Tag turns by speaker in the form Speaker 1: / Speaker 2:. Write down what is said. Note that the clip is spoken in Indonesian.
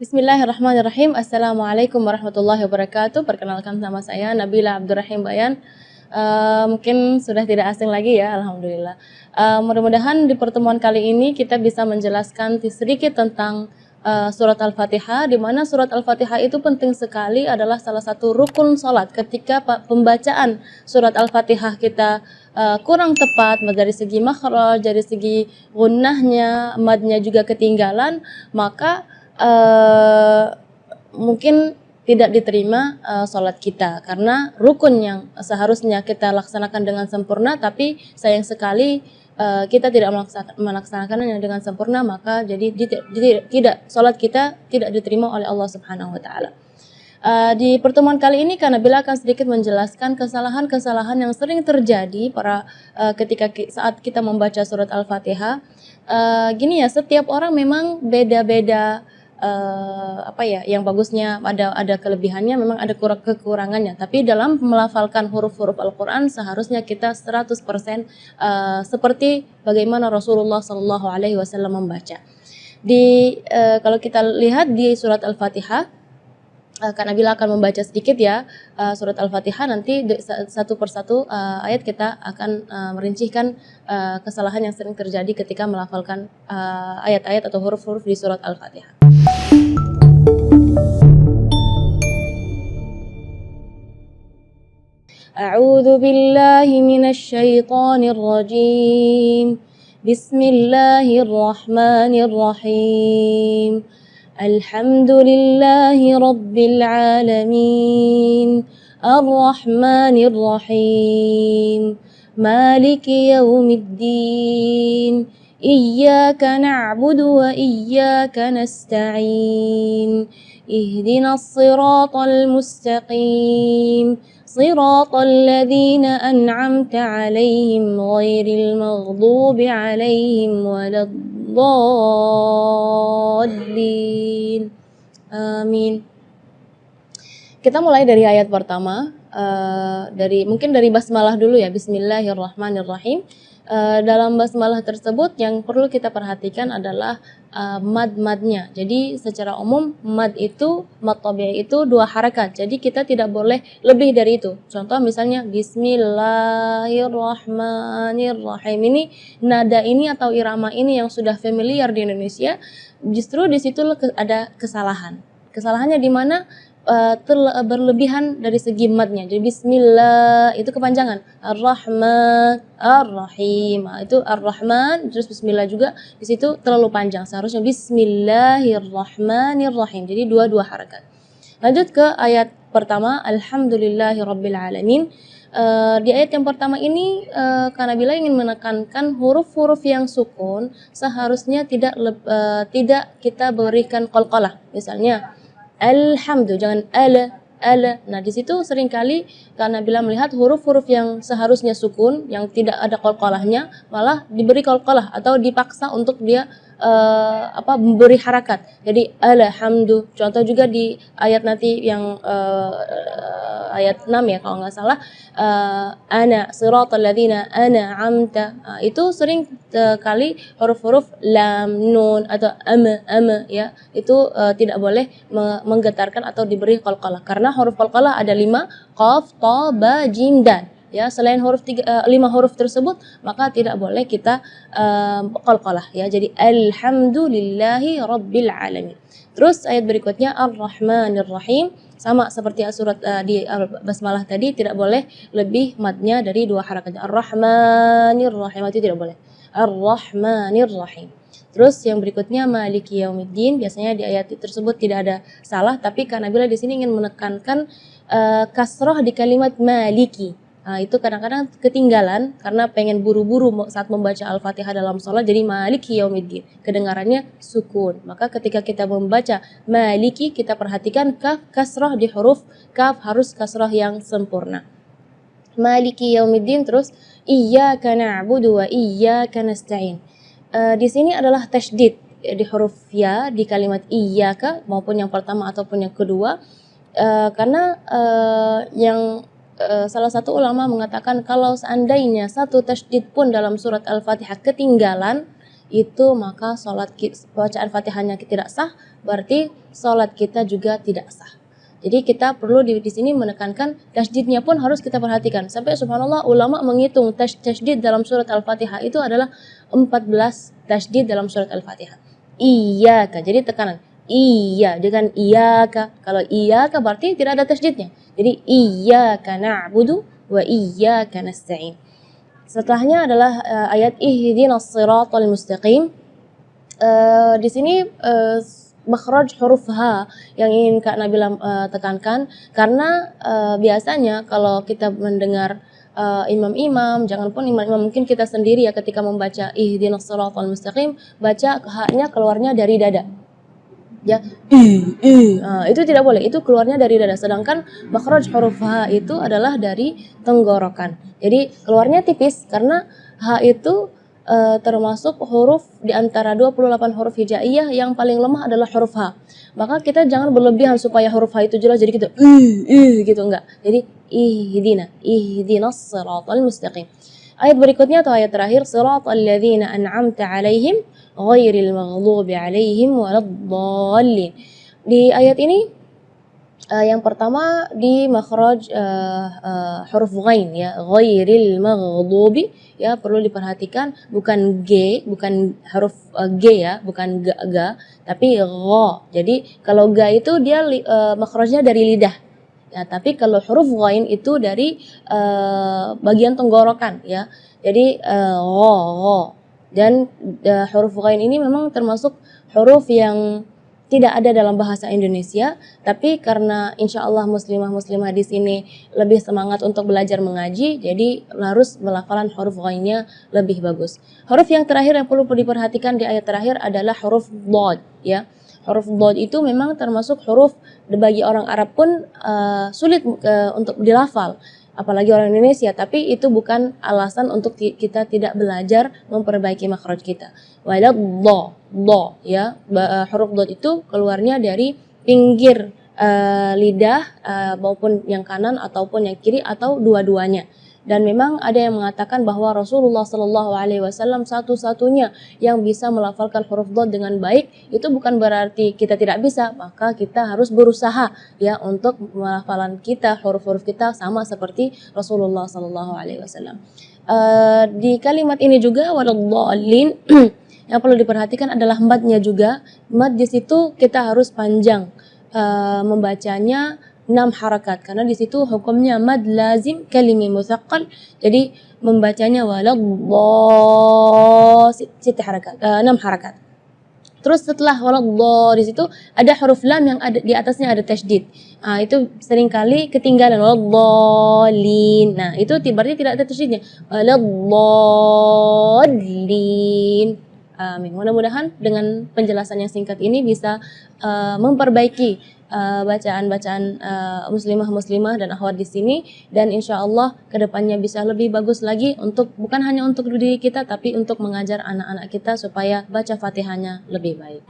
Speaker 1: Bismillahirrahmanirrahim. Assalamualaikum warahmatullahi wabarakatuh. Perkenalkan, nama saya Nabila Abdurrahim Bayan. Mungkin sudah tidak asing lagi ya, alhamdulillah. Mudah-mudahan di pertemuan kali ini kita bisa menjelaskan sedikit tentang surat Al-Fatihah, di mana surat Al-Fatihah itu penting sekali, adalah salah satu rukun sholat. Ketika pembacaan surat Al-Fatihah kita kurang tepat dari segi makhraj, dari segi gunnahnya, madnya juga ketinggalan, maka mungkin tidak diterima sholat kita, karena rukun yang seharusnya kita laksanakan dengan sempurna, tapi sayang sekali kita tidak melaksanakannya dengan sempurna, maka jadi tidak sholat kita tidak diterima oleh Allah Subhanahu wa taala. Di pertemuan kali ini Nabila akan sedikit menjelaskan kesalahan-kesalahan yang sering terjadi saat kita membaca surat Al-Fatihah. Gini ya, setiap orang memang beda-beda. Yang bagusnya ada kelebihannya, memang ada kekurangannya, tapi dalam melafalkan huruf-huruf Al-Quran seharusnya kita 100% seperti bagaimana Rasulullah SAW membaca. Kalau kita lihat di surat Al-Fatihah, Kak Nabila akan membaca sedikit ya surat Al-Fatihah, nanti satu persatu ayat kita akan merincikan kesalahan yang sering terjadi ketika melafalkan ayat-ayat atau huruf-huruf di surat Al-Fatihah. A'udzu billahi minasy syaithanir rajim. Bismillahirrahmanirrahim. Alhamdulillahi rabbil alamin. Ar-Rahmanir Rahim. Maliki yaumiddin. Iyyaka na'budu wa iyyaka nasta'in. Ihdinas siratal mustaqim. Siratal ladzina an'amta 'alaihim ghairil maghdubi 'alaihim waladdallin. Amin. Kita mulai dari ayat pertama, mungkin dari basmalah dulu ya. Bismillahirrahmanirrahim. Dalam basmalah tersebut yang perlu kita perhatikan adalah mad-madnya. Jadi secara umum mad tabi'i itu 2 harakat. Jadi kita tidak boleh lebih dari itu. Contoh misalnya Bismillahirrahmanirrahim. Ini nada ini atau irama ini yang sudah familiar di Indonesia, justru di situ ada kesalahan. Kesalahannya di mana? Berlebihan dari segi madnya. Jadi bismillah itu kepanjangan. Ar-Rahman, Ar-Rahim. Itu Ar-Rahman terus bismillah juga di situ terlalu panjang. Seharusnya Bismillahirrahmanirrahim. Jadi dua harakat. Lanjut ke ayat pertama, Alhamdulillahirabbil alamin. Di ayat yang pertama ini Kak Nabila ingin menekankan huruf-huruf yang sukun seharusnya tidak kita berikan qalqalah. Misalnya alhamdu, jangan ala. Nah, di situ seringkali karena bila melihat huruf-huruf yang seharusnya sukun, yang tidak ada qalqalahnya, malah diberi qalqalah atau dipaksa untuk dia memberi harakat. Jadi alhamdu. Contoh juga di ayat nanti yang ayat 6 ya kalau nggak salah, ana siratal ladzina an'amta. Itu sering kali huruf-huruf lam, nun atau ama ya, itu tidak boleh menggetarkan atau diberi qalqalah, karena huruf qalqalah ada 5, qaf, ta, ba, jim, dal. Ya, selain 5 huruf tersebut maka tidak boleh kita qalqalah ya. Jadi alhamdulillahi rabbil alamin. Terus ayat berikutnya Ar-Rahmanir Rahim, sama seperti surat di basmalah tadi, tidak boleh lebih madnya dari 2 harakat. Ar-Rahmanir Rahim itu tidak boleh. Ar-Rahmanir Rahim. Terus yang berikutnya Maliki Yaumiddin, biasanya di ayat tersebut tidak ada salah, tapi Kak Nabila di sini ingin menekankan kasrah di kalimat Maliki. Itu kadang-kadang ketinggalan karena pengen buru-buru saat membaca Al-Fatihah dalam sholat, jadi Maliki Yaumiddin kedengarannya sukun. Maka ketika kita membaca Maliki, kita perhatikan kaf kasrah di huruf kaf, harus kasrah yang sempurna. Maliki Yaumiddin. Terus Iyyaka na'budu wa iyyaka nasta'in. Di sini adalah tasydid di huruf ya di kalimat iyyaka, maupun yang pertama ataupun yang kedua, karena salah satu ulama mengatakan kalau seandainya satu tasydid pun dalam surat Al-Fatihah ketinggalan, itu maka bacaan Fatihahnya tidak sah, berarti salat kita juga tidak sah. Jadi kita perlu di sini menekankan tasydidnya pun harus kita perhatikan. Sampai subhanallah ulama menghitung tasydid dalam surat Al-Fatihah itu adalah 14 tasydid dalam surat Al-Fatihah. Iyyaka, jadi tekanan. Iya, dengan iyyaka. Kalau iyyaka berarti tidak ada tasydidnya. Jadi iyyaka na'budu wa iyyaka nasta'in. Setelahnya adalah ayat ihdinas siratal mustaqim. Di sini makhraj huruf H yang ingin Kak Nabila tekankan, karena biasanya kalau kita mendengar imam-imam, jangan pun imam-imam, mungkin kita sendiri ya ketika membaca ihdinas siratal mustaqim, baca H-nya keluarnya dari dada. Ya, itu tidak boleh, itu keluarnya dari dada. Sedangkan makhraj huruf H itu adalah dari tenggorokan. Jadi keluarnya tipis karena H itu termasuk huruf di antara 28 huruf hijaiyah yang paling lemah adalah huruf H. Maka kita jangan berlebihan supaya huruf H itu jelas jadi kita gitu, enggak. Jadi ihdinas siratal mustaqim. Ayat berikutnya atau ayat terakhir, siratal ladzina an'amta 'alaihim ghairil maghdubi 'alaihim waladdallin. Di ayat ini yang pertama di makhraj huruf ghain ya, ghairil maghdubi ya, perlu diperhatikan bukan G, bukan huruf G ya, bukan ga, tapi gha. Jadi kalau ga itu dia makhrajnya dari lidah. Ya, tapi kalau huruf ghain itu dari bagian tenggorokan ya. Jadi gha. Dan huruf ghain ini memang termasuk huruf yang tidak ada dalam bahasa Indonesia, tapi karena insya Allah muslimah di sini lebih semangat untuk belajar mengaji, jadi harus melafalan huruf ghainnya lebih bagus. Huruf yang terakhir yang perlu diperhatikan di ayat terakhir adalah huruf dhad ya. Huruf dhad itu memang termasuk huruf bagi orang Arab pun sulit untuk dilafal, apalagi orang Indonesia, tapi itu bukan alasan untuk kita tidak belajar memperbaiki makhraj kita. Waladh ya, huruf dhad itu keluarnya dari pinggir lidah maupun yang kanan ataupun yang kiri atau dua-duanya. Dan memang ada yang mengatakan bahwa Rasulullah Shallallahu Alaihi Wasallam satu-satunya yang bisa melafalkan huruf dhad dengan baik. Itu bukan berarti kita tidak bisa, maka kita harus berusaha ya untuk melafalan kita, huruf-huruf kita sama seperti Rasulullah Shallallahu Alaihi Wasallam. Di kalimat ini juga waladdallin yang perlu diperhatikan adalah madnya juga. Mad di situ kita harus panjang membacanya 6 harakat, karena di situ hukumnya mad lazim kalimi mutsaqqal. Jadi membacanya waladh 6 harakat. Terus setelah waladh di situ ada huruf lam yang ada di atasnya ada tasydid. Itu seringkali ketinggalan waladhdallin. Nah, itu berarti tidak ada tasydidnya. Waladhdallin. Amin. Mudah-mudahan dengan penjelasan yang singkat ini bisa memperbaiki bacaan-bacaan muslimah dan akhwat di sini, dan insya Allah kedepannya bisa lebih bagus lagi untuk bukan hanya untuk diri kita tapi untuk mengajar anak-anak kita supaya baca Fatihahnya lebih baik.